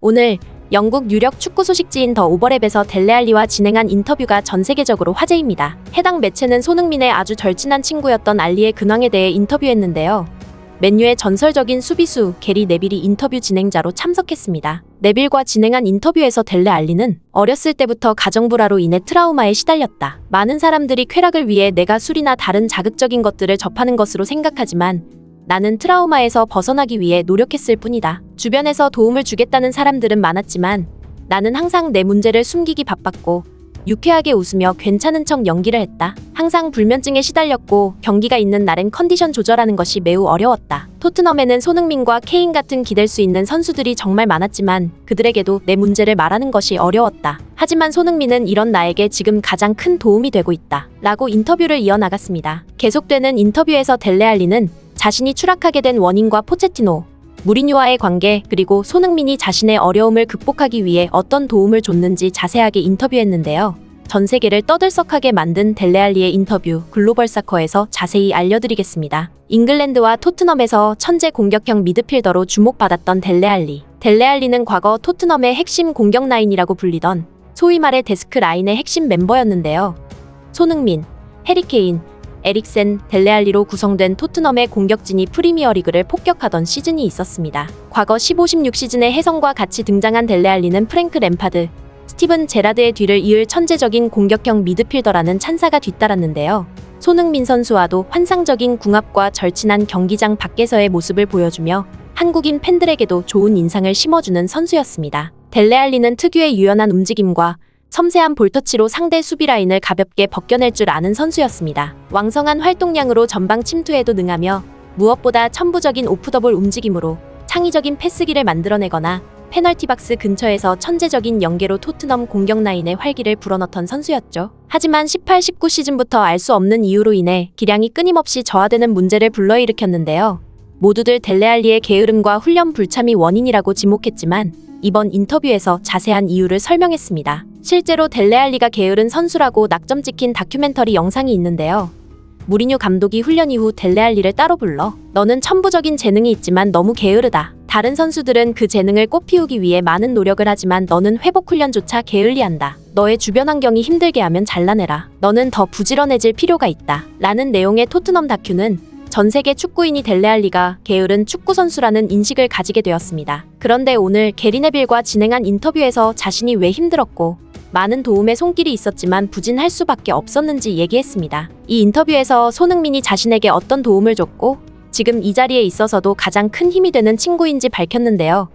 오늘 영국 유력 축구 소식지인 더 오버랩에서 델레 알리와 진행한 인터뷰가 전 세계적으로 화제입니다. 해당 매체는 손흥민의 아주 절친한 친구였던 알리의 근황에 대해 인터뷰했는데요. 맨유의 전설적인 수비수 게리 네빌이 인터뷰 진행자로 참석했습니다. 네빌과 진행한 인터뷰에서 델레 알리는 어렸을 때부터 가정불화로 인해 트라우마에 시달렸다. 많은 사람들이 쾌락을 위해 내가 술이나 다른 자극적인 것들을 접하는 것으로 생각하지만 나는 트라우마에서 벗어나기 위해 노력했을 뿐이다. 주변에서 도움을 주겠다는 사람들은 많았지만 나는 항상 내 문제를 숨기기 바빴고 유쾌하게 웃으며 괜찮은 척 연기를 했다. 항상 불면증에 시달렸고 경기가 있는 날엔 컨디션 조절하는 것이 매우 어려웠다. 토트넘에는 손흥민과 케인 같은 기댈 수 있는 선수들이 정말 많았지만 그들에게도 내 문제를 말하는 것이 어려웠다. 하지만 손흥민은 이런 나에게 지금 가장 큰 도움이 되고 있다. 라고 인터뷰를 이어나갔습니다. 계속되는 인터뷰에서 델레 알리는 자신이 추락하게 된 원인과 포체티노, 무리뉴와의 관계, 그리고 손흥민이 자신의 어려움을 극복하기 위해 어떤 도움을 줬는지 자세하게 인터뷰했는데요. 전 세계를 떠들썩하게 만든 델레 알리의 인터뷰 글로벌 사커에서 자세히 알려드리겠습니다. 잉글랜드와 토트넘에서 천재 공격형 미드필더로 주목받았던 델레 알리. 델레 알리는 과거 토트넘의 핵심 공격 라인이라고 불리던 소위 말해 데스크 라인의 핵심 멤버였는데요. 손흥민, 해리 케인, 에릭센, 델레 알리로 구성된 토트넘의 공격진이 프리미어리그를 폭격하던 시즌이 있었습니다. 과거 15-16 시즌의 혜성과 같이 등장한 델레 알리는 프랭크 램파드, 스티븐 제라드의 뒤를 이을 천재적인 공격형 미드필더라는 찬사가 뒤따랐는데요. 손흥민 선수와도 환상적인 궁합과 절친한 경기장 밖에서의 모습을 보여주며 한국인 팬들에게도 좋은 인상을 심어주는 선수였습니다. 델레 알리는 특유의 유연한 움직임과 섬세한 볼터치로 상대 수비 라인을 가볍게 벗겨낼 줄 아는 선수였습니다. 왕성한 활동량으로 전방 침투에도 능하며 무엇보다 천부적인 오프더볼 움직임으로 창의적인 패스기를 만들어내거나 페널티 박스 근처에서 천재적인 연계로 토트넘 공격 라인의 활기를 불어넣던 선수였죠. 하지만 18-19 시즌부터 알 수 없는 이유로 인해 기량이 끊임없이 저하되는 문제를 불러일으켰는데요. 모두들 델레 알리의 게으름과 훈련 불참이 원인이라고 지목했지만 이번 인터뷰에서 자세한 이유를 설명했습니다. 실제로 델레 알리가 게으른 선수라고 낙점 찍힌 다큐멘터리 영상이 있는데요. 무리뉴 감독이 훈련 이후 델레 알리를 따로 불러 너는 천부적인 재능이 있지만 너무 게으르다. 다른 선수들은 그 재능을 꽃피우기 위해 많은 노력을 하지만 너는 회복 훈련조차 게을리한다. 너의 주변 환경이 힘들게 하면 잘라내라. 너는 더 부지런해질 필요가 있다. 라는 내용의 토트넘 다큐는 전 세계 축구인이 델레 알리가 게으른 축구 선수라는 인식을 가지게 되었습니다. 그런데 오늘 게리 네빌과 진행한 인터뷰에서 자신이 왜 힘들었고 많은 도움의 손길이 있었지만 부진할 수밖에 없었는지 얘기했습니다. 이 인터뷰에서 손흥민이 자신에게 어떤 도움을 줬고 지금 이 자리에 있어서도 가장 큰 힘이 되는 친구인지 밝혔는데요.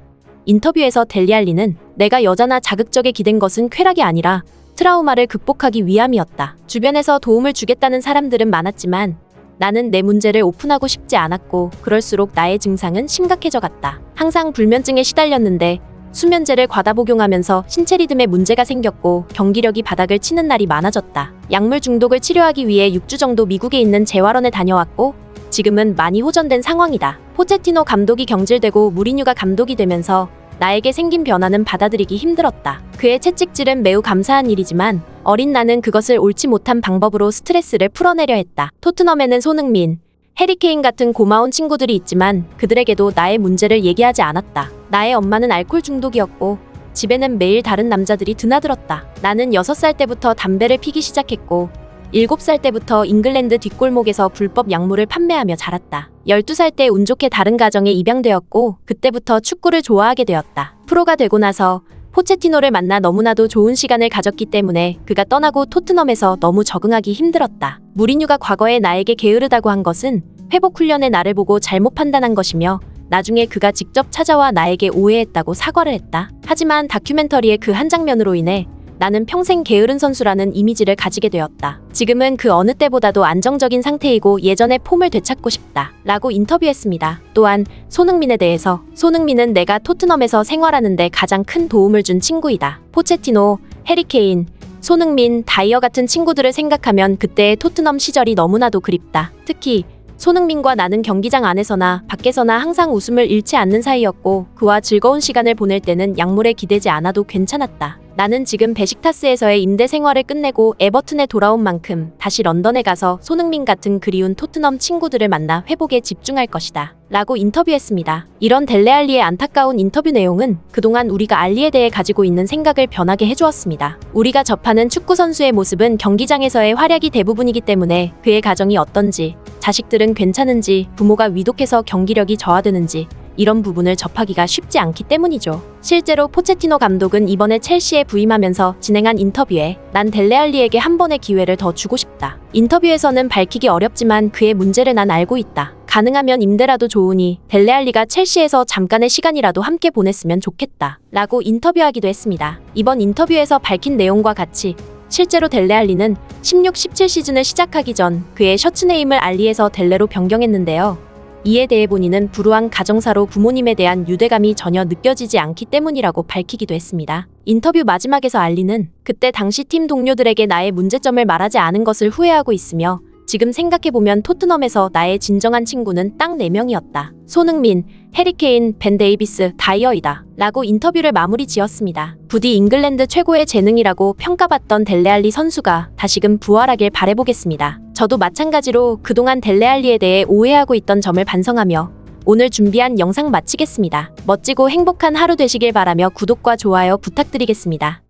인터뷰에서 델레 알리는 내가 여자나 자극적에 기댄 것은 쾌락이 아니라 트라우마를 극복하기 위함이었다. 주변에서 도움을 주겠다는 사람들은 많았지만 나는 내 문제를 오픈하고 싶지 않았고 그럴수록 나의 증상은 심각해져 갔다. 항상 불면증에 시달렸는데 수면제를 과다 복용하면서 신체 리듬에 문제가 생겼고 경기력이 바닥을 치는 날이 많아졌다. 약물 중독을 치료하기 위해 6주 정도 미국에 있는 재활원에 다녀왔고 지금은 많이 호전된 상황이다. 포체티노 감독이 경질되고 무리뉴가 감독이 되면서 나에게 생긴 변화는 받아들이기 힘들었다. 그의 채찍질은 매우 감사한 일이지만 어린 나는 그것을 옳지 못한 방법으로 스트레스를 풀어내려 했다. 토트넘에는 손흥민, 해리 케인 같은 고마운 친구들이 있지만 그들에게도 나의 문제를 얘기하지 않았다. 나의 엄마는 알코올 중독이었고 집에는 매일 다른 남자들이 드나들었다. 나는 6살 때부터 담배를 피기 시작했고 7살 때부터 잉글랜드 뒷골목에서 불법 약물을 판매하며 자랐다. 12살 때 운 좋게 다른 가정에 입양되었고 그때부터 축구를 좋아하게 되었다. 프로가 되고 나서 포체티노를 만나 너무나도 좋은 시간을 가졌기 때문에 그가 떠나고 토트넘에서 너무 적응하기 힘들었다. 무리뉴가 과거에 나에게 게으르다고 한 것은 회복 훈련의 나를 보고 잘못 판단한 것이며 나중에 그가 직접 찾아와 나에게 오해했다고 사과를 했다. 하지만 다큐멘터리의 그 한 장면으로 인해 나는 평생 게으른 선수라는 이미지를 가지게 되었다. 지금은 그 어느 때보다도 안정적인 상태이고 예전의 폼을 되찾고 싶다. 라고 인터뷰했습니다. 또한 손흥민에 대해서 손흥민은 내가 토트넘에서 생활하는데 가장 큰 도움을 준 친구이다. 포체티노, 해리 케인, 손흥민, 다이어 같은 친구들을 생각하면 그때의 토트넘 시절이 너무나도 그립다. 특히 손흥민과 나는 경기장 안에서나 밖에서나 항상 웃음을 잃지 않는 사이였고 그와 즐거운 시간을 보낼 때는 약물에 기대지 않아도 괜찮았다. 나는 지금 베식타스에서의 임대 생활을 끝내고 에버튼에 돌아온 만큼 다시 런던에 가서 손흥민 같은 그리운 토트넘 친구들을 만나 회복에 집중할 것이다. 라고 인터뷰했습니다. 이런 델레 알리의 안타까운 인터뷰 내용은 그동안 우리가 알리에 대해 가지고 있는 생각을 변하게 해주었습니다. 우리가 접하는 축구 선수의 모습은 경기장에서의 활약이 대부분이기 때문에 그의 가정이 어떤지, 자식들은 괜찮은지, 부모가 위독해서 경기력이 저하되는지 이런 부분을 접하기가 쉽지 않기 때문이죠. 실제로 포체티노 감독은 이번에 첼시에 부임하면서 진행한 인터뷰에 난 델레 알리에게 한 번의 기회를 더 주고 싶다. 인터뷰에서는 밝히기 어렵지만 그의 문제를 난 알고 있다. 가능하면 임대라도 좋으니 델레 알리가 첼시에서 잠깐의 시간이라도 함께 보냈으면 좋겠다. 라고 인터뷰하기도 했습니다. 이번 인터뷰에서 밝힌 내용과 같이 실제로 델레 알리는 16-17 시즌을 시작하기 전 그의 셔츠 네임을 알리에서 델레로 변경했는데요. 이에 대해 본인은 불우한 가정사로 부모님에 대한 유대감이 전혀 느껴지지 않기 때문이라고 밝히기도 했습니다. 인터뷰 마지막에서 알리는 그때 당시 팀 동료들에게 나의 문제점을 말하지 않은 것을 후회하고 있으며 지금 생각해보면 토트넘에서 나의 진정한 친구는 딱 4명이었다. 손흥민, 해리케인, 벤 데이비스, 다이어이다. 라고 인터뷰를 마무리 지었습니다. 부디 잉글랜드 최고의 재능이라고 평가받던 델레 알리 선수가 다시금 부활하길 바라보겠습니다. 저도 마찬가지로 그동안 델레 알리에 대해 오해하고 있던 점을 반성하며 오늘 준비한 영상 마치겠습니다. 멋지고 행복한 하루 되시길 바라며 구독과 좋아요 부탁드리겠습니다.